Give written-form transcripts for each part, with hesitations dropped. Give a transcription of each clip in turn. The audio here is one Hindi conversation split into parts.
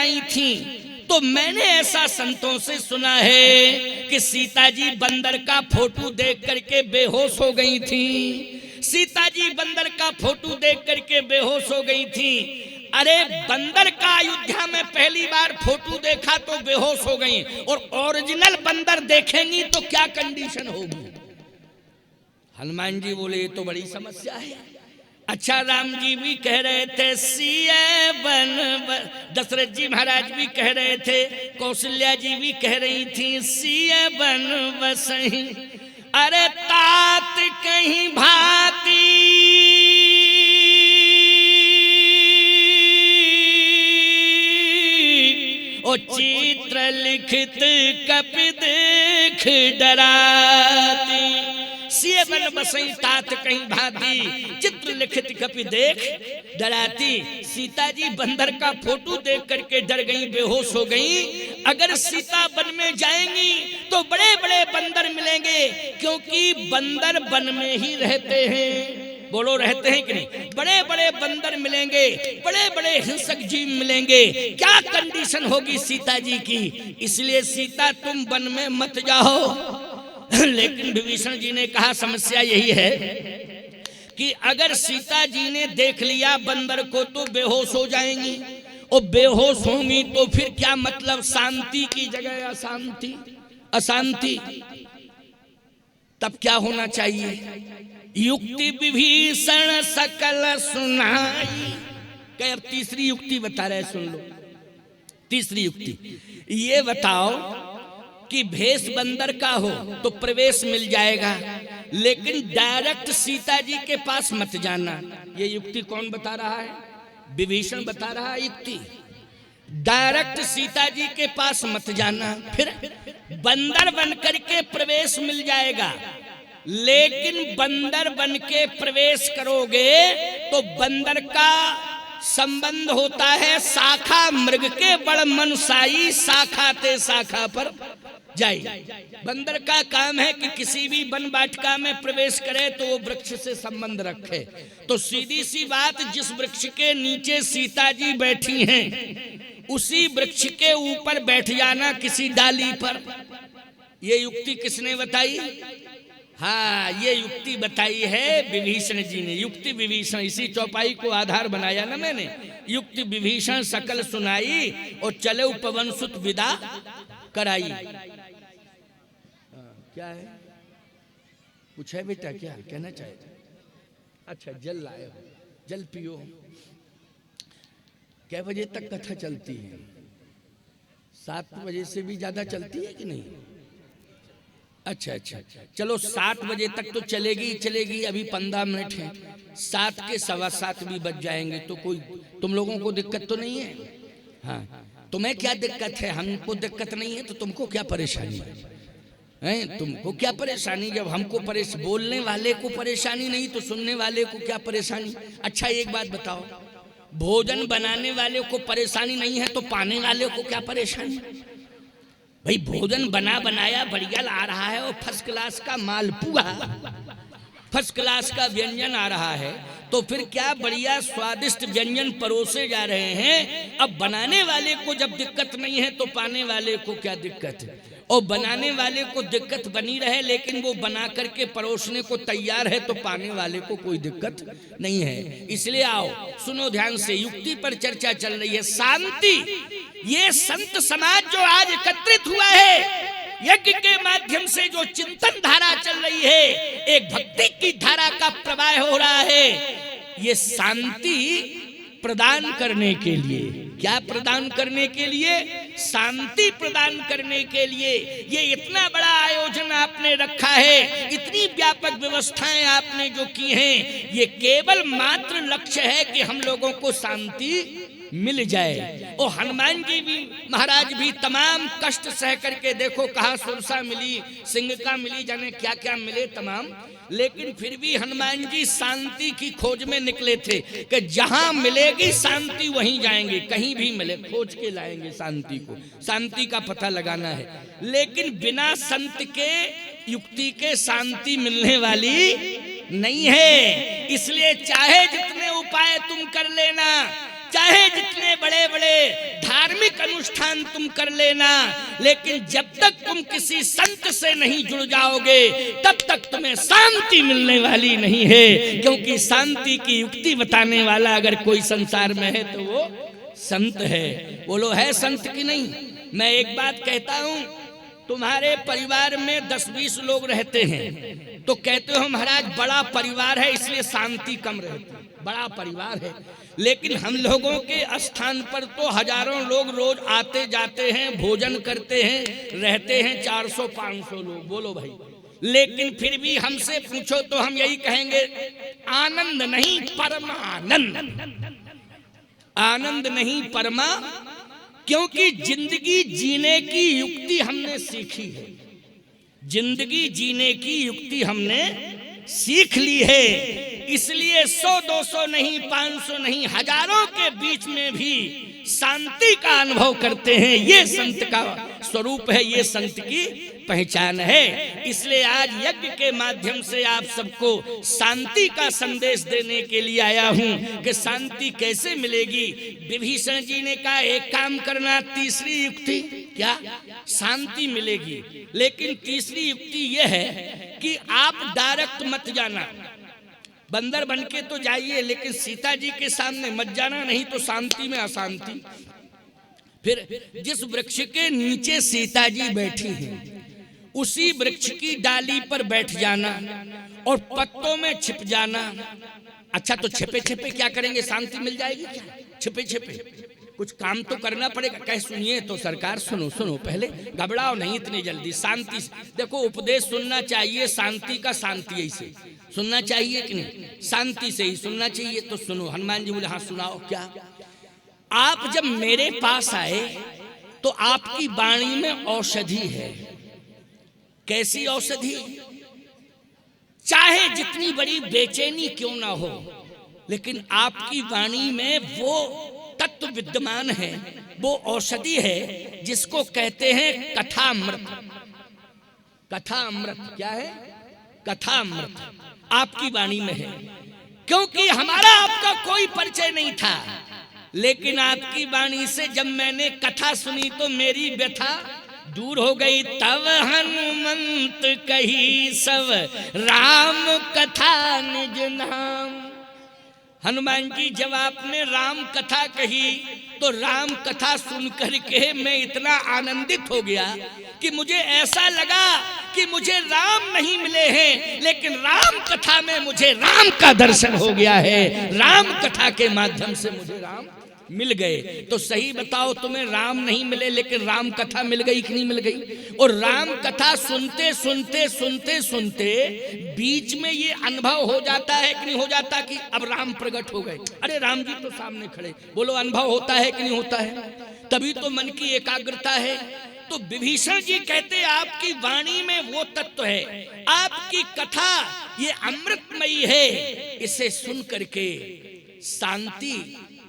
आई थी, तो मैंने ऐसा संतों से सुना है कि सीता जी बंदर का फोटो देख करके बेहोश हो गई थी। सीता जी बंदर का फोटो देख करके बेहोश हो गई थी। अरे बंदर का अयोध्या में पहली बार फोटो देखा तो बेहोश हो गई, और ओरिजिनल बंदर देखेंगी तो क्या कंडीशन होगी। हनुमान जी बोले ये तो बड़ी समस्या है। अच्छा, राम जी भी कह रहे थे सिए बन, दशरथ जी महाराज भी कह रहे थे, कौशल्या जी भी कह रही थी सिए बन बसही, अरे तात कहीं भाती ओ चित्र लिखित कपि देख डराती। सिए बन बसई तात कहीं भाती, चित्र लिखित कपि देख डराती। सीता जी बंदर का फोटो देख करके डर गई, बेहोश हो गई। अगर सीता वन में जाएंगी तो बड़े बड़े बंदर मिलेंगे, क्योंकि बंदर वन में ही रहते हैं। बोलो, रहते हैं कि नहीं? बड़े बड़े बंदर मिलेंगे, बड़े बड़े हिंसक जीव मिलेंगे, क्या कंडीशन होगी सीता जी की। इसलिए सीता तुम वन में मत जाओ। लेकिन विभीषण जी ने कहा समस्या यही है कि अगर सीता जी ने देख लिया बंदर को तो बेहोश हो जाएंगी, और बेहोश होंगी तो फिर क्या मतलब, शांति की जगह अशांति, अशांति। तब क्या होना चाहिए? युक्ति विभीषण सकल सुनाई। क्या अब तीसरी युक्ति बता रहे, सुन लो। तीसरी युक्ति ये बताओ कि भेष बंदर का हो तो प्रवेश मिल जाएगा, लेकिन डायरेक्ट सीता जी के पास मत जाना। ये युक्ति कौन बता रहा है? विभीषण बता रहा है युक्ति। डायरेक्ट सीता जी के पास मत जाना, फिर बंदर बन करके प्रवेश मिल जाएगा। लेकिन बंदर बन के प्रवेश करोगे तो बंदर का संबंध होता है शाखा मृग के बड़ मनसाई, शाखा ते शाखा पर जाए। बंदर का काम है कि किसी भी वन वाटिका में प्रवेश करे तो वो वृक्ष से संबंध रखे। तो सीधी सी बात, जिस वृक्ष के नीचे सीता जी बैठी हैं उसी वृक्ष के ऊपर बैठ जाना, किसी डाली पर। ये युक्ति किसने बताई? हाँ, ये युक्ति बताई है विभीषण जी ने। युक्ति विभीषण, इसी चौपाई को आधार बनाया ना मैंने। युक्ति विभीषण सकल सुनाई, और चले पवन सुत विदा कराई। क्या है? कुछ है बेटा? क्या कहना चाहते? अच्छा, जल लाए हो, जल पियो। कै बजे तक कथा चलती है? 7 बजे से भी ज्यादा चलती है कि नहीं? अच्छा अच्छा, चलो 7 बजे तक तो चलेगी चलेगी। अभी 15 मिनट है, 7 के 7:15 भी बज जाएंगे तो कोई तुम लोगों को दिक्कत तो नहीं है? हाँ, तुम्हें क्या दिक्कत है? हमको दिक्कत नहीं है तो तुमको क्या परेशानी है? तुमको क्या परेशानी? जब हमको बोलने वाले को परेशानी नहीं तो सुनने वाले को क्या परेशानी? अच्छा, एक बात बताओ, भोजन बनाने वाले को परेशानी नहीं है तो पाने वाले को क्या परेशानी? भाई भोजन बना बनाया बढ़िया आ रहा है, और फर्स्ट क्लास का मालपुआ, फर्स्ट क्लास का व्यंजन आ रहा है, तो फिर क्या बढ़िया स्वादिष्ट व्यंजन परोसे जा रहे हैं। अब बनाने वाले को जब दिक्कत नहीं है तो पाने वाले को क्या दिक्कत है? और बनाने वाले को दिक्कत बनी रहे, लेकिन वो बना करके परोसने को तैयार है तो पाने वाले को कोई दिक्कत नहीं है। इसलिए आओ सुनो ध्यान से, युक्ति पर चर्चा चल रही है। शांति, ये संत समाज जो आज एकत्रित हुआ है, यज्ञ के माध्यम से जो चिंतन धारा चल रही है, एक भक्ति की धारा का प्रवाह हो रहा है, ये शांति प्रदान करने के लिए। क्या प्रदान करने के लिए? शांति प्रदान करने के लिए। ये इतना बड़ा आयोजन आपने रखा है, इतनी व्यापक व्यवस्थाएं आपने जो की हैं, ये केवल मात्र लक्ष्य है कि हम लोगों को शांति मिल जाए। और हनुमान जी भी महाराज भी तमाम कष्ट सह करके, देखो कहाँ सुरसा मिली, सिंह का मिली, जाने क्या क्या मिले तमाम, लेकिन फिर भी हनुमान जी शांति की खोज में निकले थे कि जहां मिलेगी शांति वहीं जाएंगे, कहीं भी मिले खोज के लाएंगे शांति को, शांति का पता लगाना है। लेकिन बिना संत के, युक्ति के शांति मिलने वाली नहीं है। इसलिए चाहे जितने उपाय तुम कर लेना, चाहे जितने बड़े बड़े धार्मिक अनुष्ठान तुम कर लेना, लेकिन जब तक तुम किसी संत से नहीं जुड़ जाओगे तब तक तुम्हें शांति मिलने वाली नहीं है। क्योंकि शांति की युक्ति बताने वाला अगर कोई संसार में है तो वो संत है। बोलो है संत की नहीं? मैं एक बात कहता हूं, तुम्हारे परिवार में 10-20 लोग रहते हैं तो कहते हो महाराज बड़ा परिवार है इसलिए शांति कम रहती है। बड़ा परिवार है, लेकिन हम लोगों के स्थान पर तो हजारों लोग रोज आते जाते हैं, भोजन करते हैं, रहते हैं 400-500 लोग। बोलो भाई, लेकिन फिर भी हमसे पूछो तो हम यही कहेंगे आनंद नहीं परमानंद, आनंद नहीं परमा। क्योंकि जिंदगी जीने की युक्ति हमने सीखी है, जिंदगी जीने की युक्ति हमने सीख ली है, इसलिए 100-200 नहीं, 500 नहीं, हजारों के बीच में भी शांति का अनुभव करते हैं। ये संत का स्वरूप है, ये संत की पहचान है। इसलिए आज यज्ञ के माध्यम से आप सबको शांति का संदेश देने के लिए आया हूं कि शांति कैसे मिलेगी। विभीषण जी ने कहा एक काम करना, तीसरी युक्ति क्या, शांति मिलेगी। लेकिन तीसरी युक्ति यह है कि आप डायरेक्ट मत जाना, बंदर बन के तो जाइए लेकिन सीता जी के सामने मत जाना, नहीं तो शांति में अशांति। फिर जिस वृक्ष के नीचे सीता जी बैठी हैं उसी वृक्ष की डाली पर बैठ जाना और पत्तों में छिप जाना। अच्छा तो छिपे छिपे क्या करेंगे, शांति मिल जाएगी क्या? छिपे छिपे कुछ काम तो करना पड़ेगा। कह सुनिए तो सरकार, सुनो सुनो, पहले घबराओ नहीं इतनी जल्दी, शांति। देखो उपदेश सुनना चाहिए शांति का, शांति ऐसे सुनना चाहिए कि नहीं, शांति से ही सुनना चाहिए। तो सुनो, हनुमान जी बोले हाँ सुनाओ। क्या? आप जब मेरे पास आए तो आपकी वाणी में औषधि है। कैसी औषधि? चाहे जितनी बड़ी बेचैनी क्यों ना हो, लेकिन आपकी वाणी में वो तत्व विद्यमान है, वो औषधि है जिसको कहते हैं कथामृत। कथामृत क्या है? कथामृत आपकी वाणी में है। क्योंकि हमारा आपका कोई परिचय नहीं था, लेकिन आपकी वाणी से जब मैंने कथा सुनी तो मेरी व्यथा दूर हो गई। तब हनुमंत कही सब राम कथा निज नाम। हनुमान जी जब आपने राम कथा कही तो राम कथा सुनकर के मैं इतना आनंदित हो गया कि मुझे ऐसा लगा कि मुझे राम नहीं मिले हैं, लेकिन राम कथा में मुझे राम का दर्शन हो गया है। राम कथा के माध्यम से मुझे राम मिल गए। तो सही बताओ, तुम्हें राम नहीं मिले लेकिन राम कथा मिल गई कि नहीं मिल गई? और राम कथा सुनते सुनते सुनते सुनते बीच में ये अनुभव हो जाता है कि नहीं हो जाता कि अब राम प्रकट हो गए, अरे राम जी तो सामने खड़े। बोलो अनुभव होता है कि नहीं होता है? तभी तो मन की एकाग्रता है। तो विभीषण जी कहते आपकी वाणी में वो तत्व है, आपकी कथा ये अमृतमयी है, इसे सुन करके शांति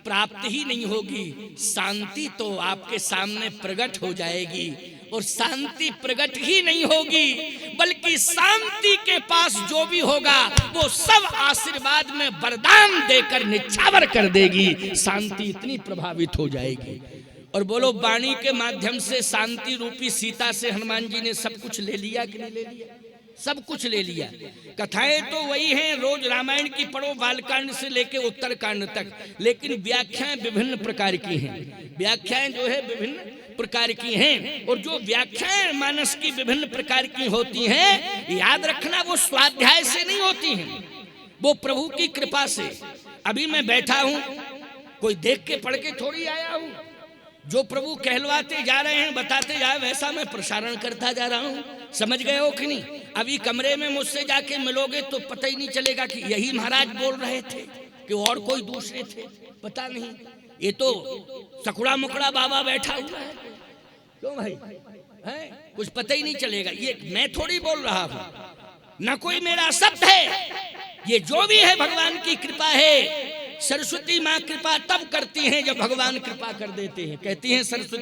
प्राप्त ही नहीं होगी, शांति तो आपके सामने प्रकट हो जाएगी। और शांति प्रकट ही नहीं होगी, बल्कि शांति के पास जो भी होगा वो सब आशीर्वाद में वरदान देकर निछावर कर देगी। शांति इतनी प्रभावित हो जाएगी। और बोलो वाणी के माध्यम से शांति रूपी सीता से हनुमान जी ने सब कुछ ले लिया कि नहीं ले लिया? सब कुछ ले लिया। कथाएं तो वही हैं, रोज रामायण की पढ़ो, बालकांड से लेके उत्तरकांड तक, लेकिन व्याख्याएं विभिन्न प्रकार की हैं। व्याख्याएं जो है विभिन्न प्रकार की हैं, और जो व्याख्याएं मानस की विभिन्न प्रकार की होती हैं, याद रखना वो स्वाध्याय से नहीं होती हैं, वो प्रभु की कृपा से। अभी मैं बैठा हूं, कोई देख के पढ़ के थोड़ी आया हूं। जो प्रभु कहलवाते जा रहे हैं, बताते जा, वैसा मैं प्रसारण करता जा रहा हूं। समझ गए हो कि नहीं? अभी कमरे में मुझसे जाके मिलोगे तो पता ही नहीं चलेगा कि यही महाराज बोल रहे थे कि और कोई दूसरे थे, पता नहीं। ये तो सकुड़ा मुकड़ा बाबा बैठा हुआ है। क्यों भाई है? कुछ पता ही नहीं चलेगा। ये मैं थोड़ी बोल रहा हूं, न कोई मेरा शब्द है, ये जो भी है भगवान की कृपा है। सरस्वती माँ कृपा तब करती हैं जब भगवान कृपा कर देते हैं। कहती हैं सरस्वती